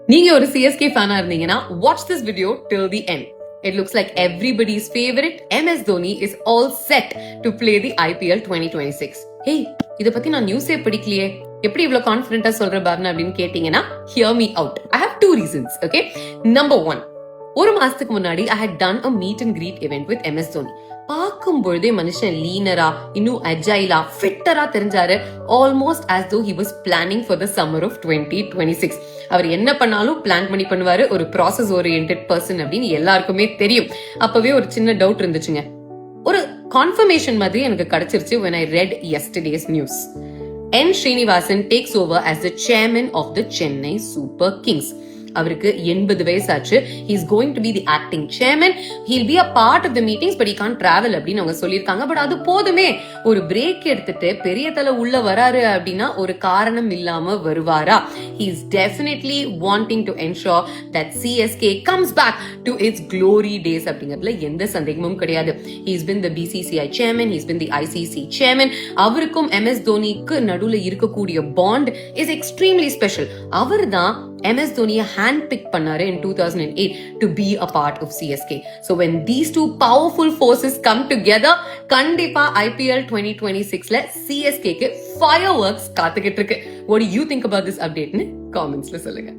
நீங்க ஒரு சிஎஸ்கே ஃபேனா இருந்தீங்கன்னா watch this video till the end. It looks like everybody's favorite MS Dhoni is all set to play the IPL 2026. Hey, இத பத்தி நான் நியூஸே படிக்கலையே, எப்படி இவ்வளவு கான்ஃபிடென்ட்டா சொல்ற பாவனா அப்படின்னு கேட்டீங்கன்னா, hear me out. I have two reasons, okay? Number one, ஒரு மாசத்துக்கு முன்னாடி I had done a meet and greet event with MS Dhoni. பார்க்கும் பொழுதே மனுஷன் லீனரா, இன்னும் அஜைலா, ஃபிட்டரா தெரிஞ்சாரு. Almost as though he was planning for the summer of 2026. அவர் என்ன பண்ணாலும் பிளான் பண்ணி பண்ணுவாரு. ஒரு ப்ராசஸ் ஓரியன்டட் பர்சன் அப்படின்னு எல்லாருக்குமே தெரியும். அப்பவே ஒரு சின்ன டவுட் இருந்துச்சுங்க. ஒரு கான்ஃபர்மேஷன் மாதிரி எனக்கு கிடைச்சிருச்சு when I read yesterday's news. N. Srinivasan takes over as the chairman of the Chennai Super Kings. அவருக்கு 80 வயசாச்சு. he is going to be the acting chairman. he'll be a part of the meetings but he can't travel அப்படின்னு அவங்க சொல்லிருக்காங்க. But அது போதுமே, ஒரு break எடுத்துட்டு பெரிய தலை உள்ள வராரு அப்படின்னா ஒரு காரணம் இல்லாம வருவாரா? he is definitely wanting to ensure that CSK comes back to its glory days அப்படிங்கிறதுல எந்த சந்தேகமும் கிடையாது. he's been the BCCI chairman, he's been the ICC chairman. அவருக்கும் MS தோனிக்கு நடுவுல இருக்கக்கூடிய bond is extremely special. அவர்தான் MS Dhoni hand picked பண்ணாரு in 2008 to be a part of CSK. So when these two powerful forces come together, கண்டிப்பா IPL 2026ல CSK க்கு fireworks காத்துக்கிட்டு இருக்கு. What do you think about this update? Commentsல சொல்லுங்க.